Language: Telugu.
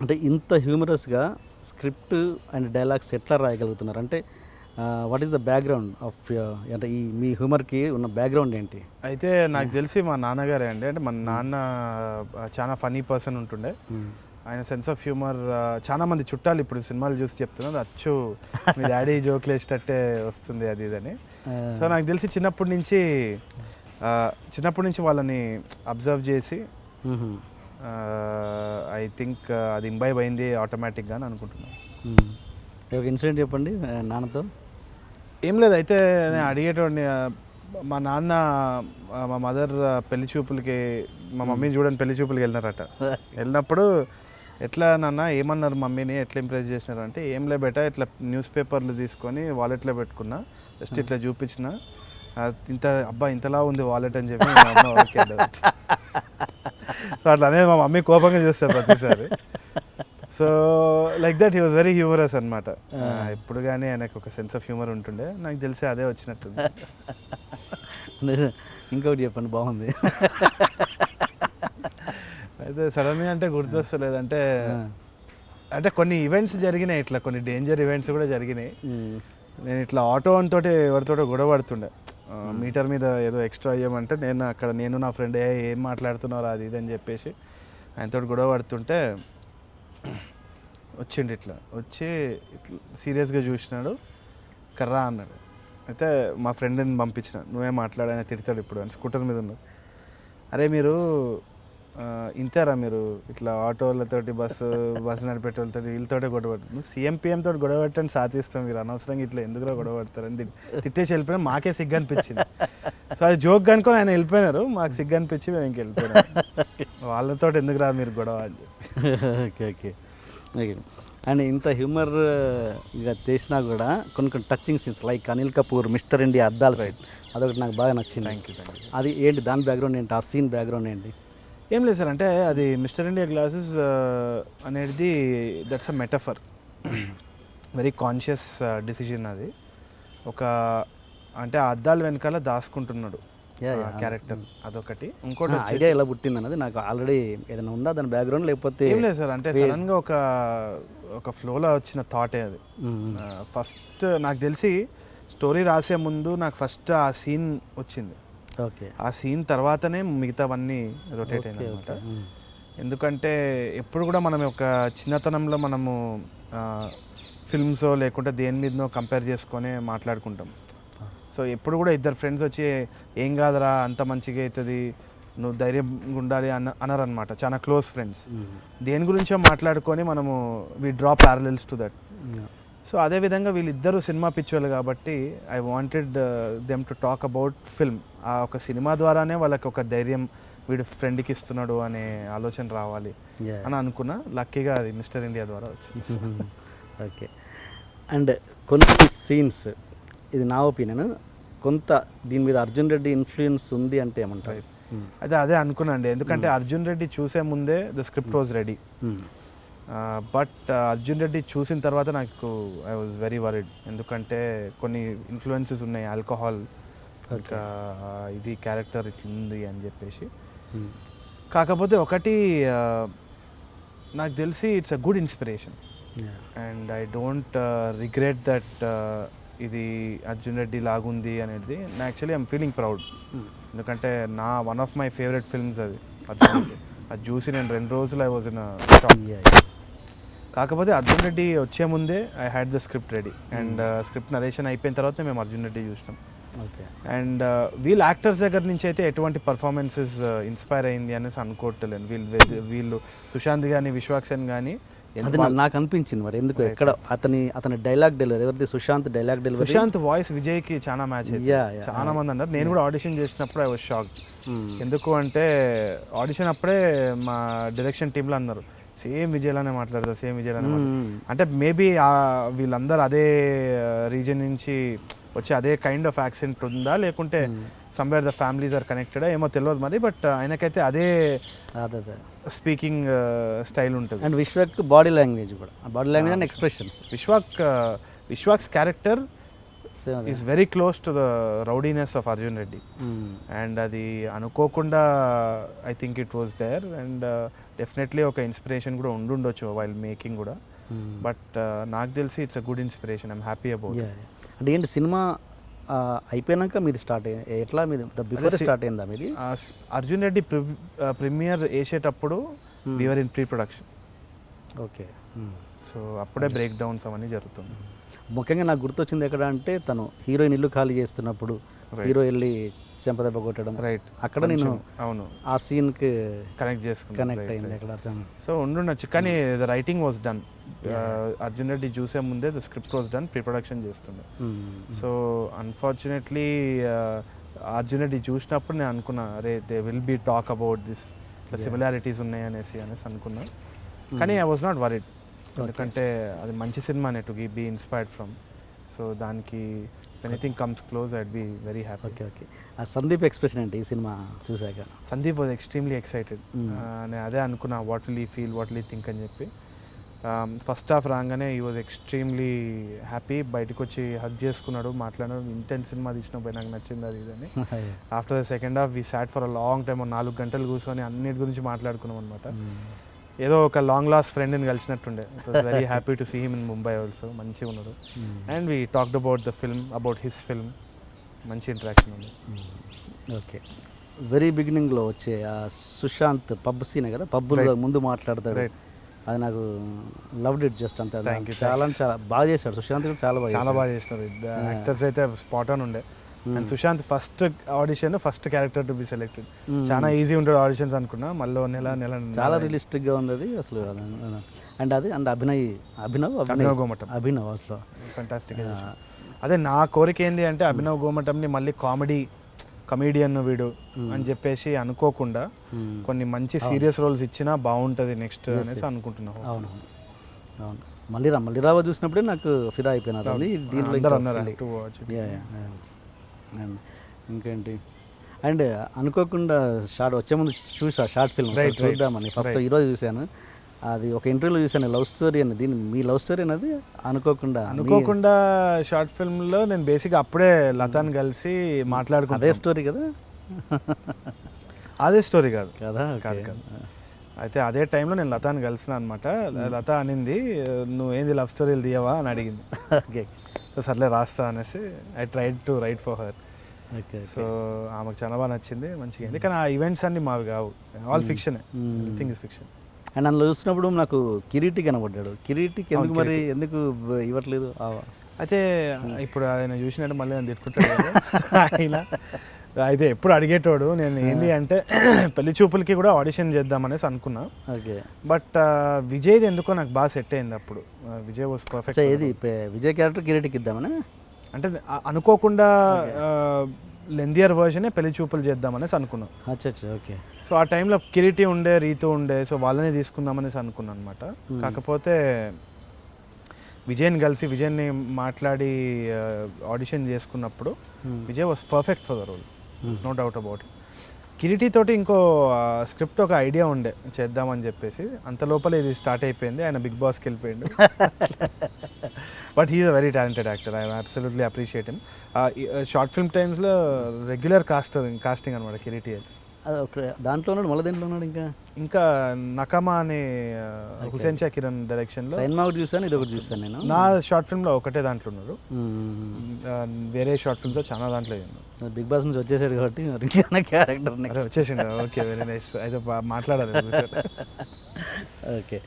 అంటే ఇంత హ్యూమరస్గా స్క్రిప్ట్ అండ్ డైలాగ్స్ ఎట్లా రాయగలుగుతున్నారు? అంటే what is the background of అంటే ఈ మీ హ్యూమర్కి ఉన్న బ్యాక్గ్రౌండ్ ఏంటి? అయితే నాకు తెలిసి మా నాన్నగారే అండి. అంటే మా నాన్న చాలా ఫనీ పర్సన్ ఉంటుండే. ఆయన సెన్స్ ఆఫ్ హ్యూమర్ చాలా మంది చుట్టాలు ఇప్పుడు సినిమాలు చూసి చెప్తున్నారు, అచ్చు మీ డాడీ జోకులు వేసేటట్టే వస్తుంది అది ఇదని. సో నాకు తెలిసి చిన్నప్పటి నుంచి వాళ్ళని అబ్జర్వ్ చేసి ఐ థింక్ అది ఇంబైబ్ అయింది ఆటోమేటిక్గా అని అనుకుంటున్నాను. ఒక ఇన్సిడెంట్ చెప్పండి నాన్నతో. ఏం లేదు, అయితే నేను అడిగేటోడిని. మా నాన్న మా మదర్ పెళ్లి చూపులకి మా మమ్మీని చూడని పెళ్లి చూపులకి వెళ్ళినారట. వెళ్ళినప్పుడు ఎట్లా నాన్న ఏమన్నారు మమ్మీని ఎట్లా ఇంప్రెస్ చేసినారు అంటే, ఏం లే బేటా ఇట్లా న్యూస్ పేపర్లు తీసుకొని వాలెట్లో పెట్టుకున్నా, జస్ట్ ఇట్లా చూపించిన, ఇంతలా ఉంది వాలెట్ అని చెప్పి మా అమ్మ ఓకే. సో అట్లా అనేది మా మమ్మీ కోపంగా చేస్తారు ప్రతిసారి. So like that he was very humorous అనమాట. ఎప్పుడు కానీ ఆయనకు ఒక సెన్స్ ఆఫ్ హ్యూమర్ ఉంటుండే. నాకు తెలిసి అదే వచ్చినట్టుంది. ఇంకొకటి చెప్పండి, బాగుంది. అయితే సడన్గా అంటే గుర్తొస్తలేదు. అంటే కొన్ని ఈవెంట్స్ జరిగినాయి, ఇట్లా కొన్ని డేంజర్ ఈవెంట్స్ కూడా జరిగినాయి. నేను ఇట్లా ఆటో తోటి ఎవరితోటో గొడవ పడుతుండే. మీటర్ మీద ఏదో ఎక్స్ట్రా అయ్యామంటే నేను నా ఫ్రెండ్ ఏం మాట్లాడుతున్నారో అది ఇది అని చెప్పేసి ఆయనతో గొడవ పడుతుంటే వచ్చిండు. ఇట్లా వచ్చి ఇట్లా సీరియస్గా చూసినాడు, కర్రా అన్నాడు. అయితే మా ఫ్రెండ్ని పంపించిన, నువ్వే మాట్లాడు, ఆయన తిడతాడు ఇప్పుడు అని. స్కూటర్ మీద ఉన్నాడు. అరే మీరు ఇంతేరా, మీరు ఇట్లా ఆటోలతోటి బస్సు నడిపేటోళ్ళతో వీళ్ళతోటే గొడవ పడుతుంది, నువ్వు సీఎం తోటి గొడవ పెట్టని సాధిస్తాం, మీరు అనవసరంగా ఇట్లా ఎందుకురా గొడవ పడతారని తిట్టేసి వెళ్ళిపోయినా. మాకే సిగ్గు అనిపించింది. సో అది జోక్ అనుకొని ఆయన వెళ్ళిపోయినారు, మాకు సిగ్గు అనిపించి మేము ఇంక వెళ్ళిపోయినాం. వాళ్ళతో ఎందుకురా మీరు గొడవ అని చెప్పి. Okay okay okay. అండ్ ఇంత హ్యూమర్గా చేసినా కూడా కొన్ని touching scenes like Anil Kapoor mister India అద్దాల సైడ్, అదొకటి నాకు బాగా నచ్చింది. Thank you. అది ఏంటి, దాని బ్యాక్గ్రౌండ్ ఏంటి, ఆ సీన్ బ్యాక్గ్రౌండ్ ఏంటి? ఏం లేదు సార్, అంటే అది మిస్టర్ ఇండియా గ్లాసెస్ అనేది that's a metaphor, very conscious decision అది. ఒక అంటే ఆ అద్దాల వెనకాల దాచుకుంటున్నాడు క్యారెక్టర్, అదొకటి. ఇంకోటి ఐడియా ఎలా పుట్టింది అన్నది నాకు ఆల్రెడీ ఏదైనా ఉందా దాని బ్యాక్గ్రౌండ్, లేకపోతే ఏం లేదు సార్, అంటే సడన్గా ఒక ఫ్లోలో వచ్చిన థాటే అది. ఫస్ట్ నాకు తెలిసి స్టోరీ రాసే ముందు నాకు ఫస్ట్ ఆ సీన్ వచ్చింది. ఓకే, ఆ సీన్ తర్వాతనే మిగతావన్నీ రొటేట్ అయింది అనమాట. ఎందుకంటే ఎప్పుడు కూడా మనం ఒక చిన్నతనంలో మనము ఫిల్మ్సో లేకుంటే దేని మీదనో కంపేర్ చేసుకొని మాట్లాడుకుంటాం. సో ఎప్పుడు కూడా ఇద్దరు ఫ్రెండ్స్ వచ్చి ఏం కాదురా అంత మంచిగా అవుతుంది, నువ్వు ధైర్యంగా ఉండాలి అనరనమాట. చాలా క్లోజ్ ఫ్రెండ్స్ దేని గురించో మాట్లాడుకొని మనము we draw parallels to that. So అదేవిధంగా వీళ్ళిద్దరూ సినిమా పిచ్చోళ్ళు కాబట్టి I wanted them to talk about film. ఆ ఒక సినిమా ద్వారానే వాళ్ళకి ఒక ధైర్యం వీడు ఫ్రెండ్కి ఇస్తున్నాడు అనే ఆలోచన రావాలి అని అనుకున్నా. లక్కీగా అది మిస్టర్ ఇండియా ద్వారా వచ్చింది. ఓకే. అండ్ కొన్ని సీన్స్, ఇది నా ఒపీనియన్, కొంత దీని మీద అర్జున్ రెడ్డి ఇన్ఫ్లుయెన్స్ ఉంది అంటే ఏమంటారు? అదే అనుకున్నాండి. ఎందుకంటే అర్జున్ రెడ్డి చూసే ముందే the script was ready. But Arjun Reddy చూసిన తర్వాత నాకు ఐ వాజ్ వెరీ వరీడ్. ఎందుకంటే కొన్ని ఇన్ఫ్లుయెన్సెస్ ఉన్నాయి, ఆల్కహాల్, ఇంకా ఇది క్యారెక్టర్ ఇట్లుంది అని చెప్పేసి. కాకపోతే ఒకటి నాకు తెలిసి it's a good inspiration and I don't regret that ఇది అర్జున్ రెడ్డి లాగుంది అనేది. Actually I'm feeling proud. ఎందుకంటే one of my favourite films అది అర్జున్ రెడ్డి. అది చూసి నేను 2 రోజులు ఐ వాజ్ ఇన్ షాక్. కాకపోతే అర్జున్ రెడ్డి వచ్చే ముందే I had the script ready and script narration అయిపోయిన తర్వాత మేము అర్జున్ రెడ్డి చూసినాం. ఓకే. అండ్ వీళ్ళు యాక్టర్స్ దగ్గర నుంచి అయితే ఎటువంటి పర్ఫార్మెన్సెస్ ఇన్స్పైర్ అయింది అనేసి అనుకోవట్లేను. వీళ్ళు సుశాంత్ కానీ విశ్వాక్సేన్ కానీ అది నాకు అనిపించింది. మరి ఎందుకు ఎక్కడ అతని డైలాగ్ డెలివరీ, ఎవరిది Sushant dialogue delivery, Sushant voice విజయ్కి చాలా మ్యాచ్ అయింది. చాలా మంది అన్నారు. నేను కూడా ఆడిషన్ చేసినప్పుడు ఐ వాజ్ షాక్డ్. ఎందుకు అంటే ఆడిషన్ అప్పుడే మా డైరెక్షన్ టీంలో అన్నారు సేమ్ విజయ్లానే మాట్లాడతారు, సేమ్ విజయ్లానే మాట్లాడతారు. అంటే మేబీ వీళ్ళందరూ అదే రీజన్ నుంచి వచ్చి అదే కైండ్ ఆఫ్ యాక్సెంట్ ఉందా, లేకుంటే somewhere the families are connected ఏమో తెలియదు మరి. బట్ ఆయనకైతే అదే స్పీకింగ్ స్టైల్ ఉంటుంది. అండ్ విశ్వాక్ బాడీ లాంగ్వేజ్ కూడా, body language and expressions. Vishwak's character is very close to the rowdiness of Arjun Reddy. And అది అనుకోకుండా I think it was there. And definitely ఒక ఇన్స్పిరేషన్ కూడా ఉండుండొచ్చు వైల్ మేకింగ్ కూడా. బట్ నాకు తెలిసి it's a good inspiration. I'm happy about. అంటే ఏంటి సినిమా అయిపోయాక మీది స్టార్ట్ ఎట్లా మీది బిఫోర్ స్టార్ట్ అయిందా మీది? అర్జున్ రెడ్డి ప్రీమియర్ వేసేటప్పుడు we are in pre production. Okay. So అప్పుడే బ్రేక్ డౌన్స్ అవన్నీ జరుగుతుంది. ముఖ్యంగా నాకు గుర్తొచ్చింది ఎక్కడ అంటే తను హీరోయిన్ ఇల్లు ఖాళీ చేస్తున్నప్పుడు హీరో వెళ్ళి చెంపదెబ్బ కొట్టడం, రైట్, అక్కడ నేను అవును ఆ సీన్కి కనెక్ట్ అయింది అక్కడ. సో ఉండుండొచ్చు, కానీ the writing was done. Arjun Reddy చూసే ముందే the script was done, pre production చేస్తుండే. సో అన్ఫార్చునేట్లీ అర్జున్ రెడ్డి చూసినప్పుడు నేను అనుకున్నా, అరే they will be talk about this, the similarities ఉన్నాయి అనేసి అనుకున్నా. కానీ ఐ వాజ్ నాట్ వరీడ్, ఎందుకంటే అది మంచి సినిమానే to be inspired from. So దానికి anything comes close I'd be very happy. Okay. Okay. ఆ సందీప్ ఎక్స్ప్రెషన్ ఏంటి ఈ సినిమా చూసాక? Sandeep was extremely excited. నేను అదే అనుకున్నా, what will he feel, what will he think అని చెప్పి. ఫస్ట్ హాఫ్ రాగానే ఈ వాజ్ ఎక్స్ట్రీమ్లీ హ్యాపీ. బయటకు వచ్చి హగ్ చేసుకున్నాడు, మాట్లాడాడు, ఇంటెన్స్ సినిమా తీసినప్పుడు నాకు నచ్చింది అది ఇదని. After the second half we short for a long time, 4 గంటలు కూర్చొని అన్నిటి గురించి మాట్లాడుకున్నాం అనమాట. ఏదో ఒక లాంగ్ లాస్ట్ ఫ్రెండ్ని కలిసినట్టుండే. Very happy to see him in Mumbai also. మంచిగా ఉన్నాడు. And we talked about the film, about his film. మంచి ఇంటరాక్షన్ ఉంది. ఓకే. వెరీ బిగినింగ్లో వచ్చే ఆ సుశాంత్ పబ్ సీనే కదా, పబ్బులో ముందు మాట్లాడతాడు, అది నాకు లవ్డ్ ఇట్ జస్ట్ అంతే. చాలా చాలా బాగా చేశాడు సుశాంత్ కూడా, చాలా బాగా చేసినారు. యాక్టర్స్ అయితే స్పాట్ ఆన్ ఉండే. And Sushant first audition, first character to be selected. చాలా ఈజీ ఉంటుంది ఆడిషన్స్ అనుకున్నా, మళ్ళీ నెల చాలా రియలిస్టిక్గా ఉంది అది అసలు. అండ్ అది అండ్ అభినవ్ గోమటం అసలు ఫెంటాస్టిక్. అదే నా కోరిక ఏంది అంటే అభినవ్ గోమటంని మళ్ళీ కమీడియన్ వీడు అని చెప్పేసి అనుకోకుండా కొన్ని మంచి సీరియస్ రోల్స్ ఇచ్చినా బాగుంటుంది నెక్స్ట్ అనేసి అనుకుంటున్నాను. అవును అవును. మల్లిరావ చూసినప్పుడే నాకు ఫిదా అయిపోయినది దీంట్లో. ఇంకేంటి అండ్ అనుకోకుండా వచ్చే ముందు చూసా షార్ట్ ఫిల్మ్ చూద్దామని ఫస్ట్ ఈరోజు చూశాను. అది ఒక ఇంటర్వ్యూలో చూసాను, లవ్ స్టోరీ అని. మీ లవ్ స్టోరీ అనేది అనుకోకుండా షార్ట్ ఫిల్మ్లో నేను బేసిక్గా అప్పుడే లతాని కలిసి మాట్లాడుకున్నా. అదే స్టోరీ కదా? అదే స్టోరీ కాదు కాదు. అయితే అదే టైంలో నేను లతాని కలిసిన అనమాట. లత అనింది, నువ్వు ఏంది లవ్ స్టోరీలు తీయవా అని అడిగింది. ఓకే. సో సర్లే రాస్తా అనేసి I tried to right for her. Okay. So ఆమెకు చాలా బాగా నచ్చింది, మంచిగా అయింది. కానీ ఆ ఈవెంట్స్ అన్ని మావి కావు, all fiction, everything is fiction. And అందులో చూసినప్పుడు నాకు కిరీటి కనబడ్డాడు. కిరీటికి ఎందుకు ఇవ్వట్లేదు? అయితే ఇప్పుడు ఆయన చూసినట్టు మళ్ళీ నేను తిట్టుకుంటాడు ఆయన. అయితే ఎప్పుడు అడిగేటోడు నేను ఏంటి అంటే పెళ్లి చూపులకి కూడా ఆడిషన్ చేద్దామనేసి అనుకున్నా. ఓకే. బట్ విజయ్ది ఎందుకో నాకు బాగా సెట్ అయింది అప్పుడు. Vijay was perfect. ఏది విజయ్ క్యారెక్టర్ కిరీటికి ఇద్దామని అంటే అనుకోకుండా లెందియర్ వర్షనే పెళ్లి చూపులు చేద్దామనేసి అనుకున్నాం. ఓకే. సో ఆ టైంలో కిరీటి ఉండే, రీతు ఉండే, సో వాళ్ళనే తీసుకుందామనేసి అనుకున్నాను అనమాట. కాకపోతే విజయ్ని మాట్లాడి ఆడిషన్ చేసుకున్నప్పుడు Vijay was perfect for the role, no doubt about it. Kireeti తోటి ఇంకో స్క్రిప్ట్ ఒక ఐడియా ఉండే చేద్దామని చెప్పేసి, అంత లోపల ఇది స్టార్ట్ అయిపోయింది. ఆయన బిగ్ బాస్కి వెళ్ళిపోయిండు. But he's a very talented actor, I absolutely appreciate him. Short film టైమ్స్లో రెగ్యులర్ కాస్టింగ్ అనమాట కిరీటి. అది దాంట్లో ఉన్నాడు, మళ్ళీ దేంట్లో ఉన్నాడు ఇంకా నకమా అనే హుసేన్ షా కిరణ్ డైరెక్షన్లో సినిమా ఒకటి చూసాను, ఇది ఒకటి చూసాను నేను. నా షార్ట్ ఫిల్మ్లో ఒకటే దాంట్లో ఉన్నారు, వేరే షార్ట్ ఫిల్మ్లో చాలా దాంట్లో బిగ్ బాస్ నుంచి వచ్చేసాడు కాబట్టి క్యారెక్టర్ వచ్చేసిండు. Okay, very nice. అయితే మాట్లాడాలి. ఓకే.